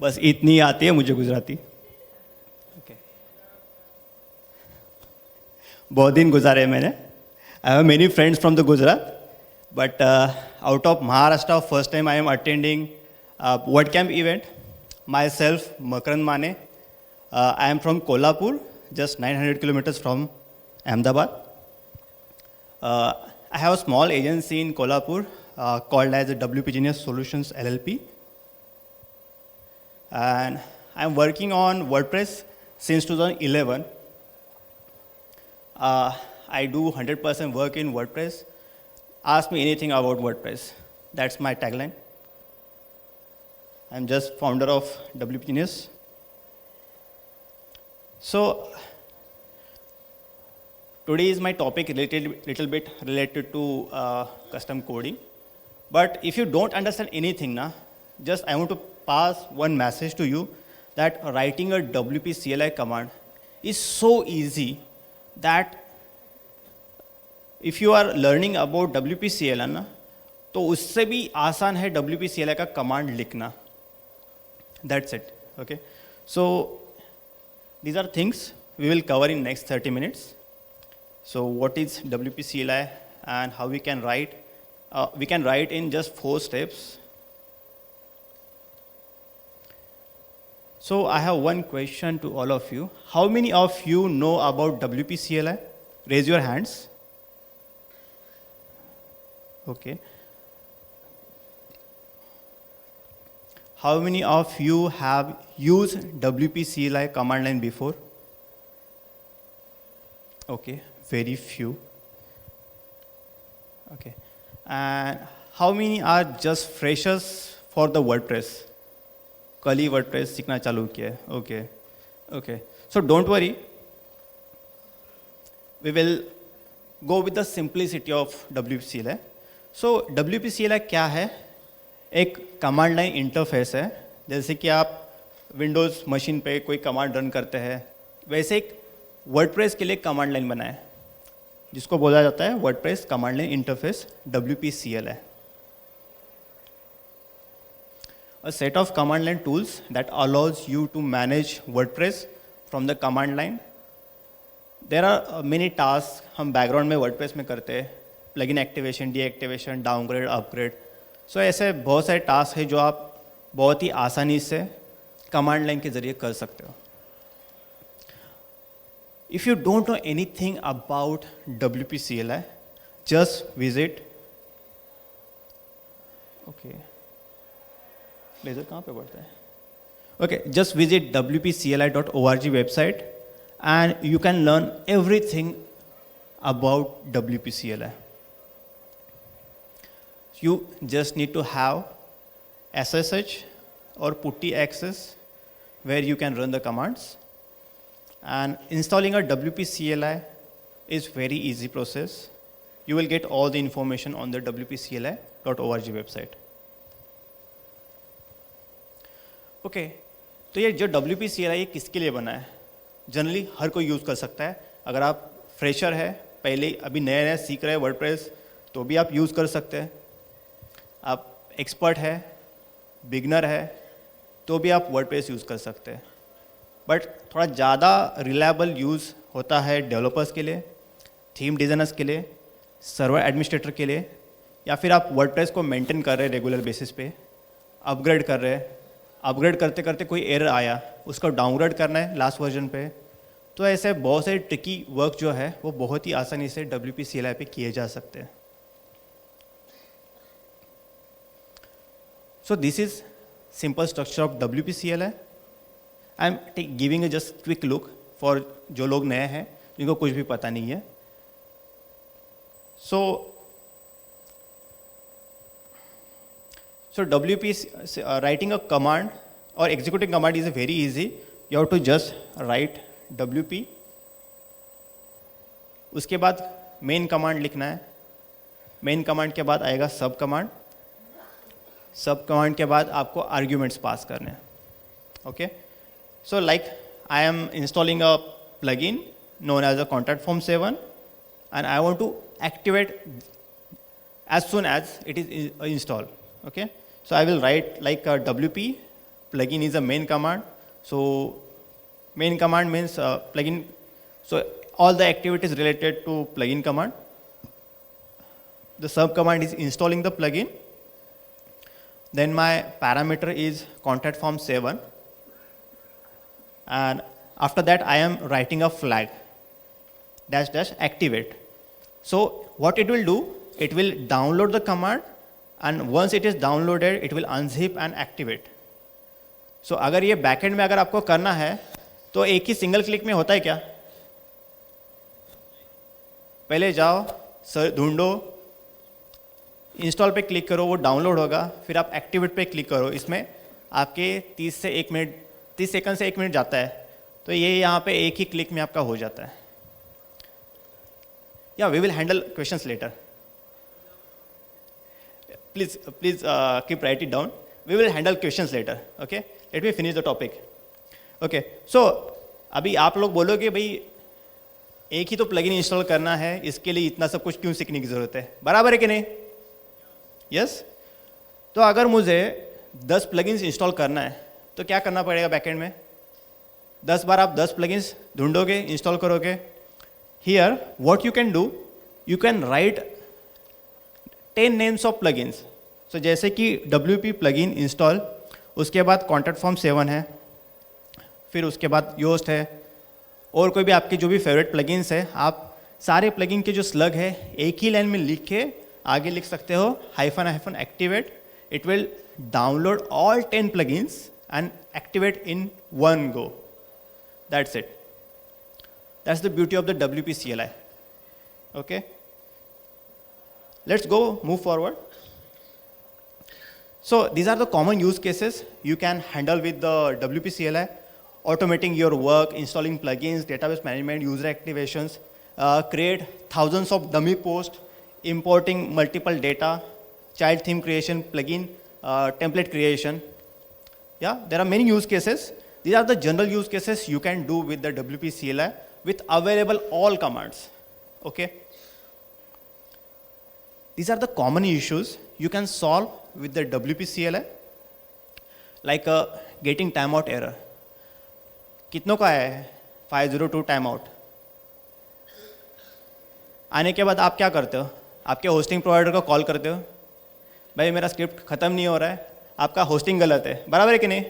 बस इतनी आती है मुझे गुजराती. Okay. बहुत दिन गुजारे मैंने. I have many friends from the Gujarat, but out of Maharashtra, first time I am attending WordCamp event. Myself, Makarand Mane. I am from Kolhapur, just 900 kilometers from Ahmedabad. I have a small agency in Kolhapur called as WP Genius Solutions LLP. And I'm working on WordPress since 2011. I do 100% work in WordPress. Ask me anything about WordPress. That's my tagline. I'm just founder of WP Genius. So today is my topic little bit related to custom coding. But if you don't understand anything, just I want to pass one message to you that writing a WP CLI command is so easy that if you are learning about WP CLI तो उससे भी आसान है WP CLI का command लिखना. That's it. Okay. So these are things we will cover in next 30 minutes. So what is WP CLI and how we can write? We can write in just 4 steps. So I have one question to all of you. How many of you know about WP CLI? Raise your hands. Okay. How many of you have used WP CLI command line before? Okay, very few. Okay. And how many are just freshers for the WordPress? कल ही WordPress सीखना चालू किया है. Okay. Okay. So don't worry. We will go with the simplicity of WP CLI. So WP CLI क्या है? एक command line interface है. जैसे कि आप विंडोज़ मशीन पे कोई कमांड रन करते हैं, वैसे एक वर्डप्रेस के लिए कमांड लाइन बनाए जिसको बोला जाता है WordPress command line interface WP CLI. A set of command line tools that allows you to manage WordPress from the command line. There are many tasks हम बैकग्राउंड में WordPress में करते हैं. Plugin activation, deactivation, downgrade, upgrade. So ऐसे बहुत सारे task हैं जो आप बहुत ही आसानी से कमांड लाइन के जरिए कर सकते हो. If you don't know anything about WP CLI, just visit. Okay, ledger कहाँ पे बढ़ता है? Okay, just visit wpcli.org website and you can learn everything about WP CLI. You just need to have SSH or PuTTY access where you can run the commands. And installing a WP CLI is very easy process. You will get all the information on the wpcli.org website. Okay, तो ये जो WP CLI किसके लिए बना है? Generally हर कोई use कर सकता है. अगर आप फ्रेशर है, पहले अभी नया नया सीख रहे हैं वर्डप्रेस, तो भी आप यूज़ कर सकते हैं. आप एक्सपर्ट है, बिगनर है, तो भी आप वर्डप्रेस यूज़ कर सकते हैं. बट थोड़ा ज़्यादा रिलायबल यूज़ होता है डेवलपर्स के लिए, थीम डिज़ाइनर्स के लिए, सर्वर एडमिनिस्ट्रेटर के लिए, या फिर आप वर्डप्रेस को मेंटेन कर रहे हैं रेगुलर बेसिस पे, अपग्रेड कर रहे हैं, अपग्रेड करते करते कोई एरर आया, उसको डाउनग्रेड करना है लास्ट वर्जन पे. तो ऐसे बहुत सारे ट्रिकी वर्क जो है वो बहुत ही आसानी से WP CLI पे किए जा सकते हैं. So this is simple structure of WP CLI. I am giving a just quick look for जो लोग नए हैं जिनको कुछ भी पता नहीं है. So WP writing a command or executing command is very easy. You have to just write WP. उसके बाद मेन कमांड लिखना है. मेन कमांड के बाद आएगा सब कमांड. सब कमांड के बाद आपको आर्ग्यूमेंट्स पास करने हैं. Okay, so like I am installing a plugin known as a contact form 7 and I want to activate as soon as it is installed. Okay, so I will write like a WP plugin is a main command. So main command means plugin. So all the activities related to plugin command. The sub command is installing the plugin. Then my parameter is contact form 7. And after that, I am writing a flag dash dash activate. So what it will do, it will download the command, and once it is downloaded, it will unzip and activate. So अगर ये backend में अगर आपको करना है तो एक ही single click में होता है क्या? पहले जाओ, ढूंढो, इंस्टॉल पे क्लिक करो, वो डाउनलोड होगा, फिर आप एक्टिवेट पे क्लिक करो. इसमें आपके 30 सेकंड से 1 मिनट जाता है. तो ये यहाँ पे एक ही क्लिक में आपका हो जाता है. या we will handle questions later. Please keep write it down. We will handle questions later. Okay, let me finish the topic. Okay, so अभी आप लोग बोलोगे भाई एक ही तो प्लगइन इंस्टॉल करना है, इसके लिए इतना सब कुछ क्यों सीखने की जरूरत है? बराबर है कि नहीं? यस. तो अगर मुझे 10 प्लगइन्स इंस्टॉल करना है तो क्या करना पड़ेगा बैकएंड में? 10 बार आप 10 प्लगइन्स ढूंढोगे, इंस्टॉल करोगे. Here what you can do, you can write 10 names of plugins. So जैसे कि WP प्लगइन इंस्टॉल, उसके बाद कॉन्टैक्ट फॉर्म 7 है, फिर उसके बाद योस्ट है, और कोई भी आपके जो भी फेवरेट प्लगइन्स है, आप सारे प्लगइन के जो स्लग है एक ही लाइन में लिख के आगे लिख सकते हो -- activate. It will download all 10 plugins and activate in one go. That's it. That's the beauty of the WP CLI. Okay. Let's go move forward. So these are the common use cases you can handle with the WP CLI. Automating your work, installing plugins, database management, user activations, create thousands of dummy posts, importing multiple data, child theme creation, plugin, template creation. Yeah, there are many use cases. These are the general use cases you can do with the WP CLI with available all commands. Okay. These are the common issues you can solve with the WP CLI, like getting timeout error. कितनों का है 502 timeout? आने के बाद आप क्या करते हो? आपके होस्टिंग प्रोवाइडर को कॉल करते हो, भाई मेरा स्क्रिप्ट ख़त्म नहीं हो रहा है, आपका होस्टिंग गलत है. बराबर है कि नहीं?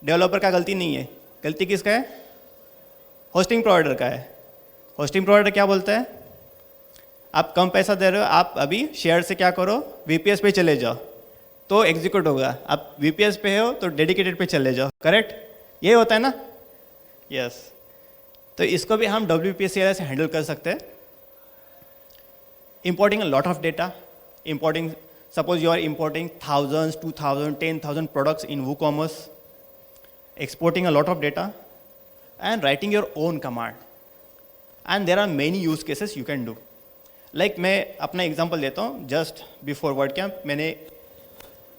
डेवलपर का गलती नहीं है, गलती किसका है? होस्टिंग प्रोवाइडर का है. होस्टिंग प्रोवाइडर क्या बोलता है? आप कम पैसा दे रहे हो, आप अभी शेयर से क्या करो, VPS पे चले जाओ तो एग्जीक्यूट होगा. आप VPS पे हो तो डेडिकेटेड पे चले जाओ. करेक्ट? ये होता है ना? यस. तो इसको भी हम WP CLI से हैंडल कर सकते हैं. Importing a lot of data, suppose you are importing thousands, 2,000, 10,000 products in WooCommerce, exporting a lot of data, and writing your own command. And there are many use cases you can do. Like मैं अपना example देता हूँ. Just before वर्डकैम्प मैंने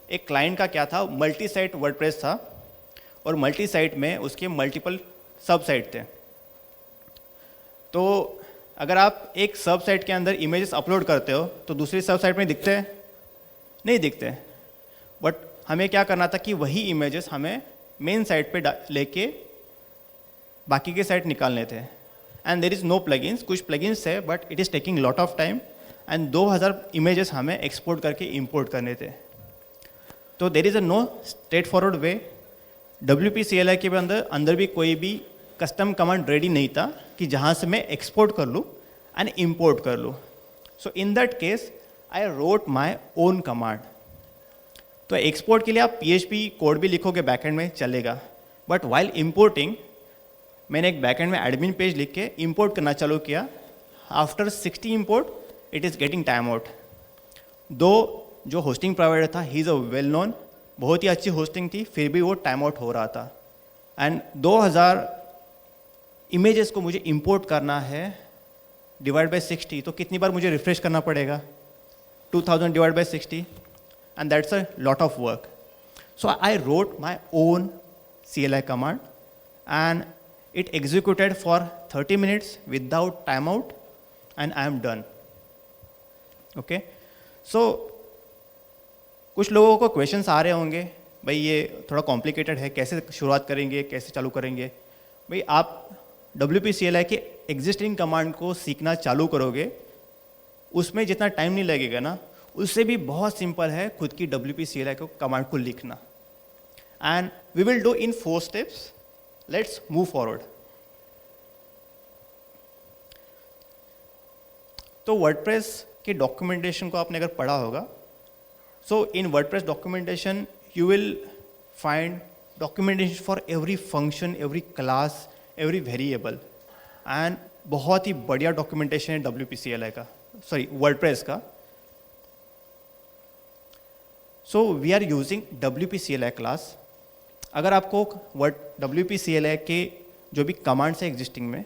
एक client का क्या था, multi site WordPress था, और मल्टी साइट में उसके मल्टीपल सब साइट थे. तो अगर आप एक सब साइट के अंदर इमेजेस अपलोड करते हो तो दूसरी सब साइट में दिखते हैं? नहीं दिखते. बट हमें क्या करना था कि वही इमेजेस हमें मेन साइट पे लेके बाकी के साइट निकालने थे. And there is no plugins. कुछ प्लगइन्स है but it is taking lot of time, and 2000 images हमें एक्सपोर्ट करके इंपोर्ट करने थे. तो there is a no straightforward way. WP CLI के अंदर भी कोई भी कस्टम कमांड रेडी नहीं था कि जहाँ से मैं एक्सपोर्ट कर लूँ एंड इम्पोर्ट कर लूँ. So in that case I wrote my own command. तो एक्सपोर्ट के लिए आप PHP कोड भी लिखोगे बैकएंड में चलेगा, बट वाइल इम्पोर्टिंग मैंने एक बैकएंड में एडमिन पेज लिख के इम्पोर्ट करना चालू किया. After 60 import it is getting time out. दो जो होस्टिंग प्रोवाइडर था he is a well known, बहुत ही अच्छी होस्टिंग थी, फिर भी वो टाइम आउट हो रहा था. एंड 2000 इमेजेस को मुझे इंपोर्ट करना है डिवाइड बाय 60, तो कितनी बार मुझे रिफ्रेश करना पड़ेगा? 2000 divide by 60, and that's a lot of work. So I wrote my own CLI command and it executed for 30 minutes without timeout and I am done. Okay, so कुछ लोगों को questions आ रहे होंगे भाई ये थोड़ा कॉम्प्लिकेटेड है, कैसे शुरुआत करेंगे, कैसे चालू करेंगे। भाई आप WPCLI के एग्जिस्टिंग कमांड को सीखना चालू करोगे, उसमें जितना टाइम नहीं लगेगा ना, उससे भी बहुत सिंपल है खुद की WPCLI को कमांड को लिखना। And we will do in 4 steps. Let's move forward. तो वर्डप्रेस के डॉक्यूमेंटेशन को आपने अगर पढ़ा होगा, so in WordPress documentation you will find documentation for every function, every class, every variable, and बहुत ही बढ़िया डॉक्यूमेंटेशन है WPCLI का, सॉरी वर्डप्रेस का। So we are using WPCLI class. अगर आपको WPCLI के जो भी कमांड्स है एग्जिस्टिंग में,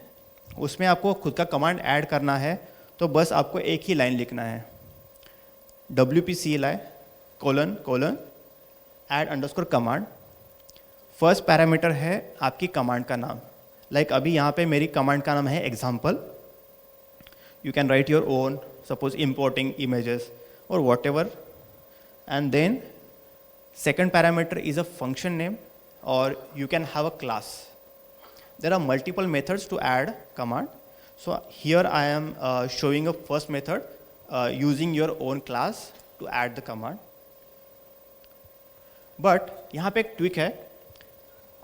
उसमें आपको खुद का कमांड ऐड करना है, तो बस आपको एक ही लाइन लिखना है, WPCLI : add underscore command. First parameter है आपकी कमांड का नाम। लाइक अभी यहाँ पे मेरी कमांड का नाम है example. You can write your own, suppose importing images और whatever. And then second parameter is a function name, और you can have a class. There are multiple methods to add command. So here I am showing a first method using your own class to add the command. But यहाँ पे एक tweak है,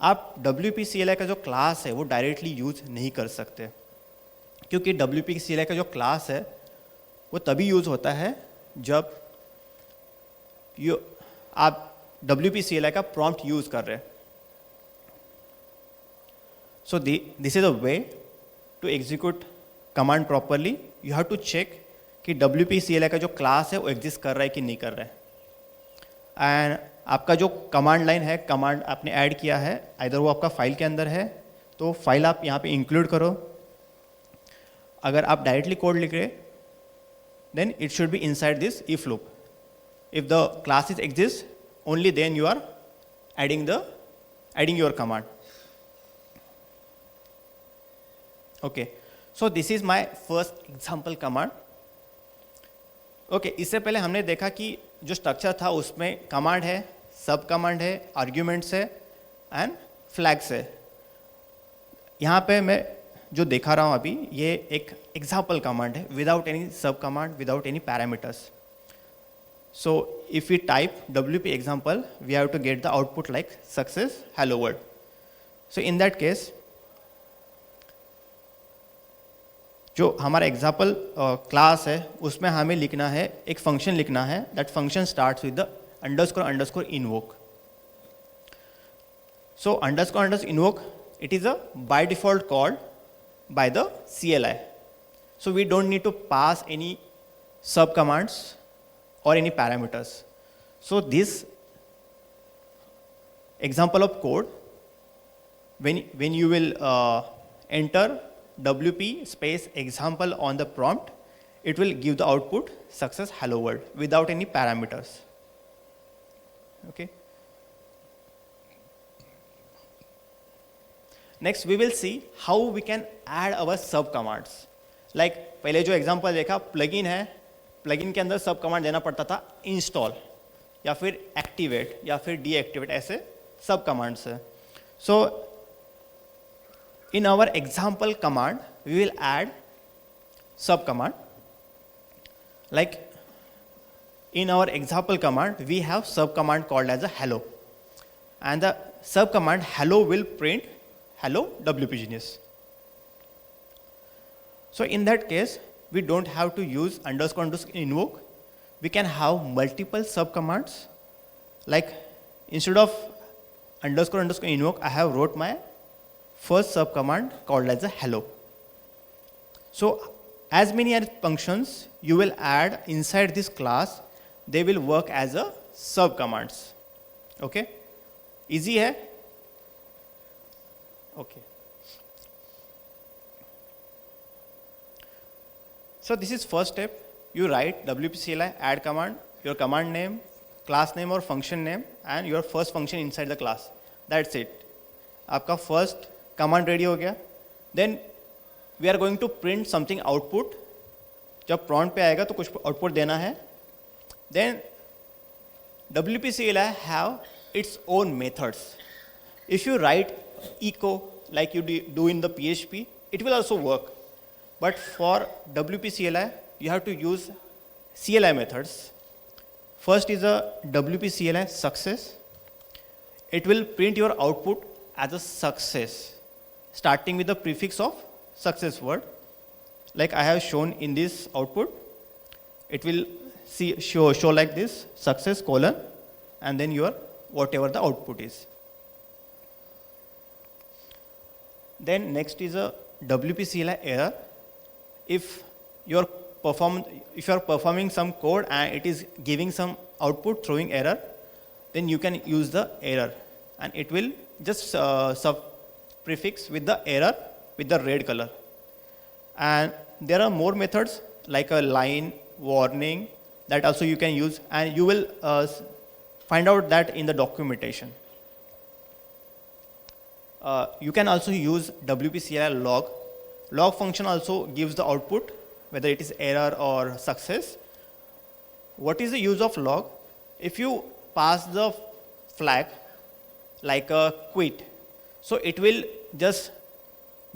आप WPCLI का जो class है वो directly use नहीं कर सकते, क्योंकि WPCLI का जो क्लास है वो तभी यूज होता है जब आप WPCLI का प्रॉम्प्ट यूज कर रहे हैं। So this is a way to execute command properly. You have to check कि WPCLI का जो क्लास है वो एग्जिस्ट कर रहा है कि नहीं कर रहा है। एंड आपका जो कमांड लाइन है, कमांड आपने ऐड किया है, आइदर वो आपका फाइल के अंदर है तो फाइल आप यहाँ पे इंक्लूड करो। अगर आप डायरेक्टली कोड लिख रहे, then it should be inside this if loop. If the class is exist, only then you are adding your command. Okay, so this is my first example command. Okay, इससे पहले हमने देखा कि जो structure था उसमें कमांड है, सब कमांड है, आर्ग्यूमेंट्स है एंड फ्लैग्स है। यहाँ पे मैं जो दिखा रहा हूँ अभी, ये एक एग्जाम्पल कमांड है without any sub command, without any parameters. So if we type WP example, we have to get the output like success hello world. So in that case, जो हमारा एग्जाम्पल क्लास है उसमें हमें लिखना है, एक function लिखना है। That function starts with the underscore invoke. So underscore invoke, it is a by default called by the CLI. So we don't need to pass any sub commands or any parameters. So this example of code, when you will enter WP space example on the prompt, it will give the output success hello world without any parameters. Okay. Next we will see how we can add our sub commands. Like पहले जो example देखा, plugin है, plugin के अंदर सब command देना पड़ता था, इंस्टॉल या फिर एक्टिवेट या फिर डीएक्टिवेट, ऐसे सब कमांड्स है। So in our example command we will add sub command. Like in our example command we have sub command called as a hello, and the sub command hello will print hello WP Genius. So in that case, we don't have to use underscore invoke. We can have multiple sub commands. Like instead of underscore invoke, I have wrote my first sub command called as a hello. So as many as functions you will add inside this class, they will work as a sub commands. Okay, easy hai? Okay. So this is first step. You write WPCLI add command, your command name, class name or function name, and your first function inside the class. That's it. आपका first command ready हो गया. Then we are going to print something output. जब prompt पे आएगा तो कुछ output देना है. Then WPCLI have its own methods. If you write echo like you do in the PHP, it will also work. But for WP CLI, you have to use CLI methods. First is a WP CLI success. It will print your output as a success, starting with the prefix of success word. Like I have shown in this output, it will show like this, success colon, and then your whatever the output is. Then next is a WP CLI error. If you are performing some code and it is giving some output throwing error, then you can use the error, and it will just sub prefix with the error with the red color. And there are more methods like a line, warning, that also you can use, and you will find out that in the documentation. You can also use WP CLI log. Log function also gives the output, whether it is error or success. What is the use of log? If you pass the flag like a quit, so it will just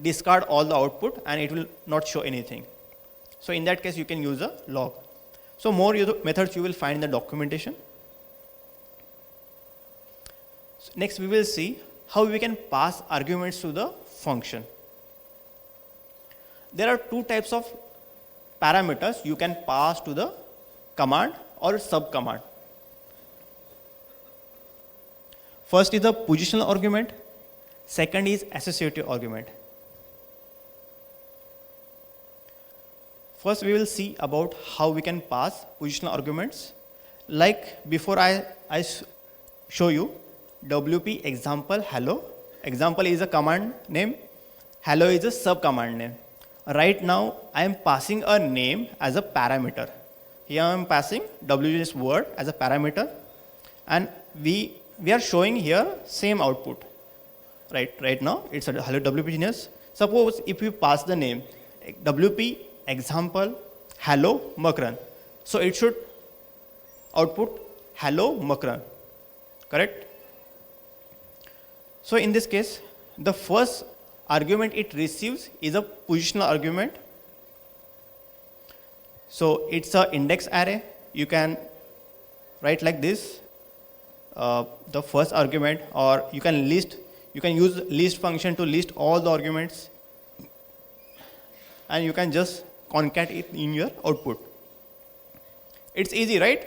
discard all the output and it will not show anything. So in that case, you can use a log. So more methods you will find in the documentation. So next we will see how we can pass arguments to the function. There are two types of parameters you can pass to the command or sub-command. First is the positional argument, second is associative argument. First we will see about how we can pass positional arguments. Like before I show you WP example hello. Example is a command name, hello is a sub-command name. Right now I am passing a name as a parameter. Here I am passing WGS word as a parameter, and we are showing here same output. Right now it's a hello WP Genius. Suppose if you pass the name WP example hello Makran, so it should output hello Makran, correct? So in this case, the first argument it receives is a positional argument. So it's an index array. You can write like this, the first argument, or you can use list function to list all the arguments, and you can just concat it in your output. It's easy, right?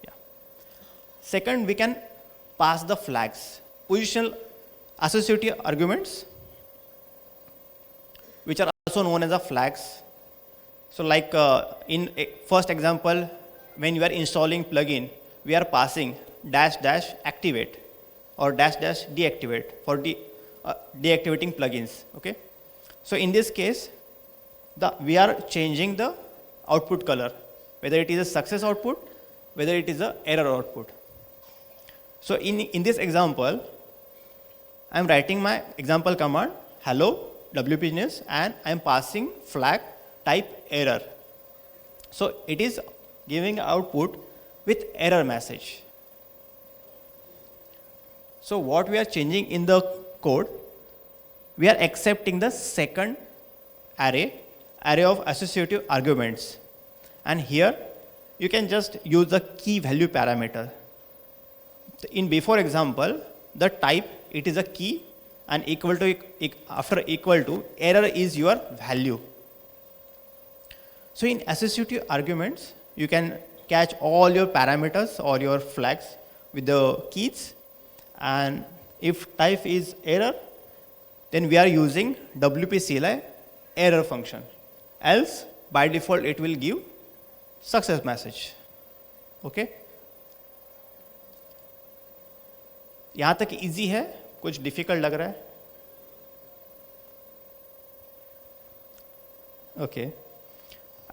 Yeah. Second, we can pass the flags, positional associative arguments, which are also known as the flags. So like in first example, when you are installing plugin, we are passing -- activate or -- deactivate for deactivating plugins. Okay. So in this case, we are changing the output color, whether it is a success output, whether it is a error output. So in this example, I am writing my example command hello WP Genius, and I am passing flag type error. So it is giving output with error message. So what we are changing in the code, we are accepting the second array of associative arguments, and here you can just use the key value parameter. In before example, the type, it is a key, and equal to after equal to error is your value. So in associative arguments, you can catch all your parameters or your flags with the keys, and if type is error, then we are using WP CLI error function. Else by default it will give success message. Okay. यहाँ तक easy है, कुछ difficult लग रहा है? Okay.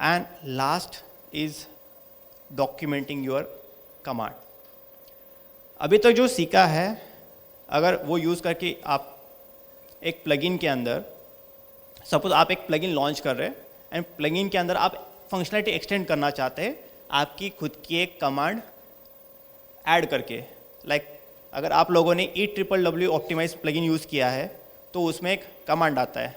And last is documenting your command. अभी तक जो सीखा है, अगर वो यूज़ करके आप एक प्लगइन के अंदर, सपोज आप एक प्लगइन लॉन्च कर रहे हैं एंड प्लगइन के अंदर आप फंक्शनलिटी एक्सटेंड करना चाहते हैं आपकी खुद की एक कमांड ऐड करके, अगर आप लोगों ने EWW ऑप्टिमाइज प्लगइन यूज़ किया है तो उसमें एक कमांड आता है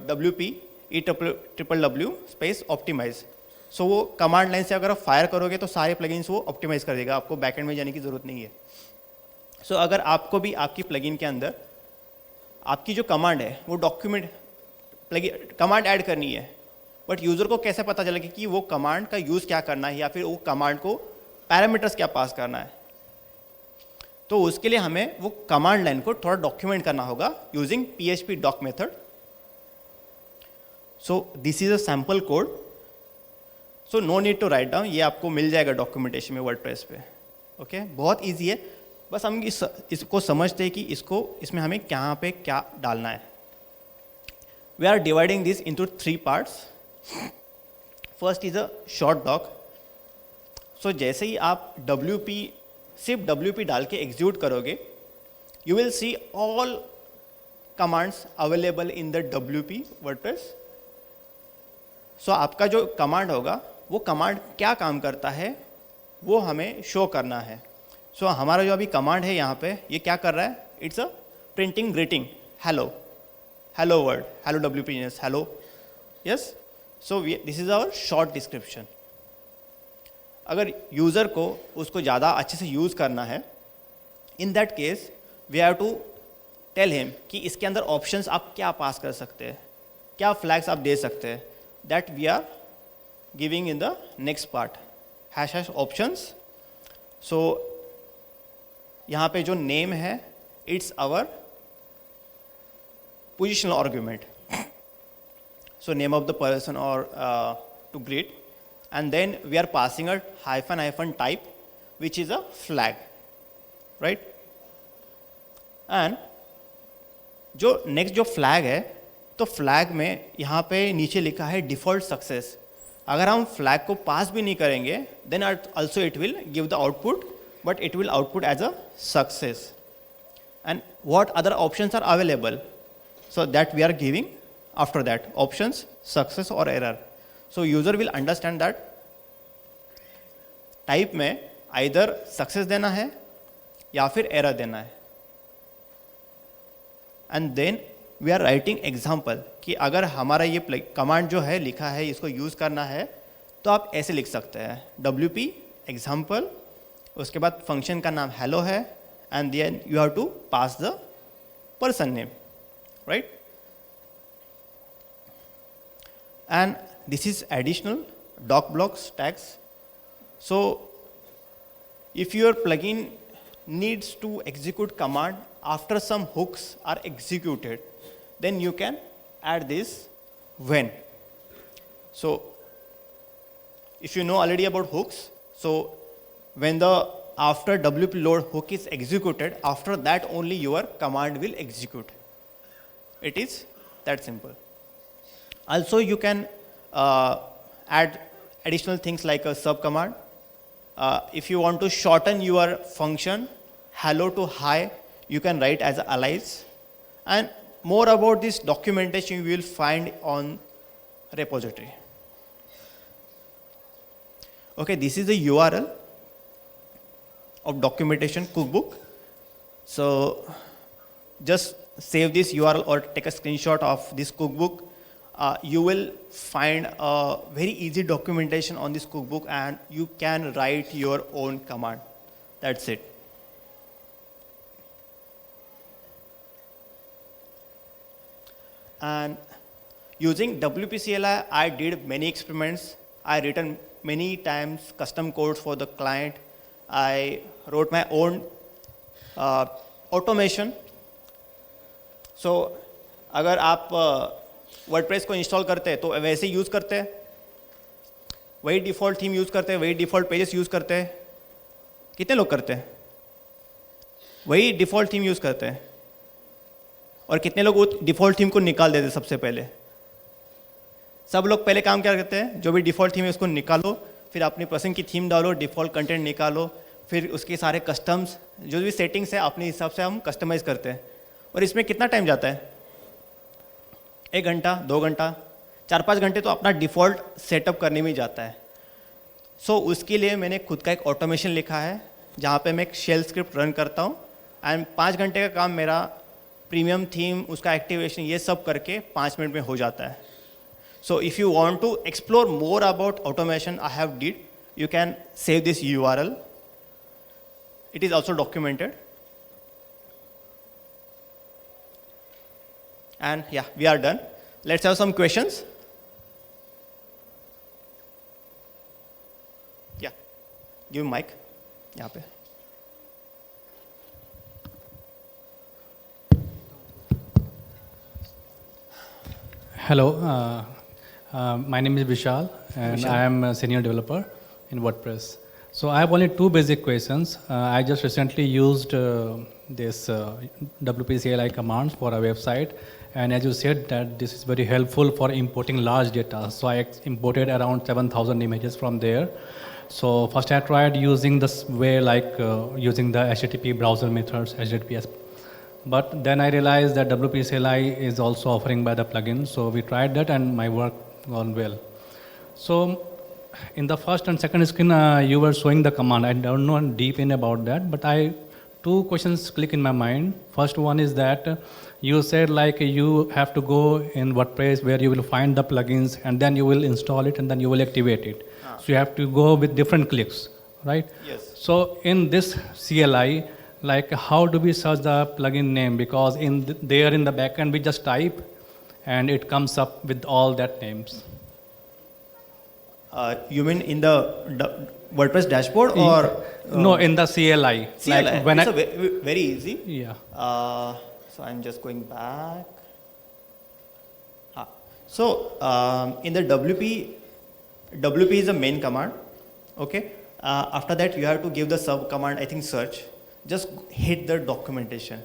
WP EWW स्पेस ऑप्टिमाइज। सो वो कमांड लाइन से अगर आप फायर करोगे तो सारे प्लगइन्स वो ऑप्टिमाइज कर देगा, आपको बैकएंड में जाने की ज़रूरत नहीं है। सो अगर आपको भी आपकी प्लगइन के अंदर आपकी जो कमांड है वो कमांड ऐड करनी है, बट यूज़र को कैसे पता चलेगा कि वो कमांड का यूज़ क्या करना है या फिर वो कमांड को पैरामीटर्स क्या पास करना है, तो उसके लिए हमें वो कमांड लाइन को थोड़ा डॉक्यूमेंट करना होगा using PHP doc method. So this is a sample code, so no need to write down, ये आपको मिल जाएगा डॉक्यूमेंटेशन में वर्डप्रेस पे। ओके, बहुत ईजी है, बस हम इसको समझते हैं कि इसमें हमें कहाँ पे क्या डालना है। We are dividing this into 3 parts. First is a short doc. So जैसे ही आप सिर्फ WP डाल के एग्जीक्यूट करोगे, you will see all commands available in the WP WordPress. So आपका जो कमांड होगा वो कमांड क्या काम करता है वो हमें शो करना है। सो हमारा जो अभी कमांड है यहाँ पे, ये क्या कर रहा है, it's a printing greeting, hello world, hello WP engineers, hello, yes. So this is our short description. अगर यूज़र को उसको ज़्यादा अच्छे से यूज़ करना है, in that case we have to tell him कि इसके अंदर ऑप्शंस आप क्या पास कर सकते हैं, क्या फ्लैग्स आप दे सकते हैं, that we are giving in the next part, # options. So यहाँ पे जो नेम है, it's our positional argument, so name of the person और to greet, and then we are passing a -- type which is a flag, right? and जो next जो flag है, तो flag में यहाँ पे नीचे लिखा है default success। अगर हम flag को pass भी नहीं करेंगे then also it will give the output, but it will output as a success। and what other options are available, so that we are giving after that options, success or error। So user will understand that type में either success देना है या फिर error देना है। And then we are writing example कि अगर हमारा ये कमांड जो है लिखा है इसको यूज़ करना है तो आप ऐसे लिख सकते हैं, WP एग्जाम्पल, उसके बाद फंक्शन का नाम हेलो है, and then you have to pass the person name, right? and this is additional doc blocks tags। So if your plugin needs to execute command after some hooks are executed, then you can add this when। So if you know already about hooks, so when the after WP load hook is executed, after that only your command will execute। It is that simple। Also you can add additional things like a sub command। If you want to shorten your function hello to hi, you can write as alias। and more about this documentation you will find on repository। Okay, this is the URL of documentation cookbook। So just save this URL or take a screenshot of this cookbook। You will find a very easy documentation on this cookbook and you can write your own command, that's it। And using WP CLI, I did many experiments, I written many times custom codes for the client, I wrote my own automation। So अगर आप WordPress को install करते हैं तो वैसे ही use करते हैं, वही डिफ़ॉल्ट थीम यूज़ करते हैं, वही डिफ़ॉल्ट पेजेस यूज़ करते हैं। कितने लोग करते हैं? वही डिफ़ॉल्ट थीम यूज़ करते हैं। और कितने लोग वो डिफ़ॉल्ट थीम को निकाल देते हैं? सबसे पहले सब लोग पहले काम क्या करते हैं, जो भी डिफ़ॉल्ट थीम है उसको निकालो, फिर अपनी पसंद की थीम डालो, डिफ़ॉल्ट कंटेंट निकालो, फिर उसके सारे कस्टम्स जो भी सेटिंग्स है अपने हिसाब से हम कस्टमाइज़ करते हैं। और इसमें कितना टाइम जाता है? 1 घंटा, 2 घंटा, 4-5 घंटे तो अपना डिफ़ॉल्ट सेटअप करने में ही जाता है। सो उसके लिए मैंने खुद का एक ऑटोमेशन लिखा है जहाँ पे मैं एक शेल स्क्रिप्ट रन करता हूँ एंड 5 घंटे का काम मेरा प्रीमियम थीम, उसका एक्टिवेशन, ये सब करके 5 मिनट में हो जाता है. So if you want to explore more about automation I have did, you can save this URL. It is also documented. And yeah, we are done. Let's have some questions. Yeah, give me mic. यहाँ पे. Hello, my name is Vishal, and I am a senior developer in WordPress. So I have only two basic questions. I just recently used this WP CLI commands for a website, and as you said that this is very helpful for importing large data. So I imported around 7,000 images from there. So first I tried using this way, like using the HTTP browser methods, HTTPS. But then I realized that WP CLI is also offering by the plugin. So we tried that and my work gone well. So in the first and second screen, you were showing the command. I don't know deep in about that, but two questions click in my mind. First one is that you said like you have to go in WordPress where you will find the plugins and then you will install it and then you will activate it. So you have to go with different clicks, right? Yes. So in this CLI, like how do we search the plugin name? Because there in the backend we just type and it comes up with all that names. You mean in the WordPress dashboard or? No, in the CLI. CLI. Like when it's very easy. Yeah. So I'm just going back. So in the WP is the main command. Okay. After that, you have to give the sub command. I think search. Just hit the documentation.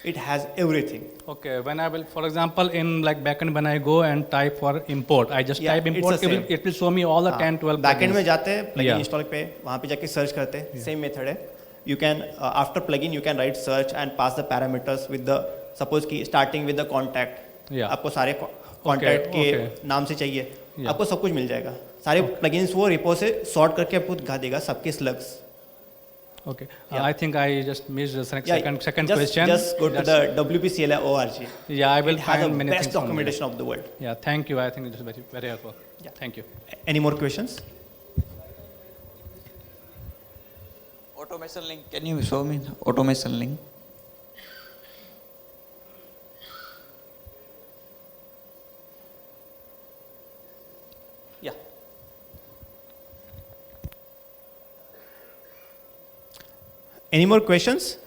It has everything. Okay, when I will, for example, in like backend, when I go and type for import, I just type import, it will show me all the 10, 12 backend में जाते हैं plugin install पे, वहाँ पे जाके search करते हैं, same method है. You can after plugin you can write search and pass the parameters with the, suppose कि starting with the contact. आपको सारे contact के नाम से चाहिए, आपको सब कुछ मिल जाएगा. सारे plugins वो repo से sort करके आपको दिखा देगा सबके slugs. Okay, I think I just missed the second question. Just go to the WP-CLI org. Yeah, I will find the many best things documentation of the world. Yeah, thank you. I think it is very, very helpful. Yeah. Thank you. Any more questions? Automation link. Can you show me the automation link? Yeah. Any more questions?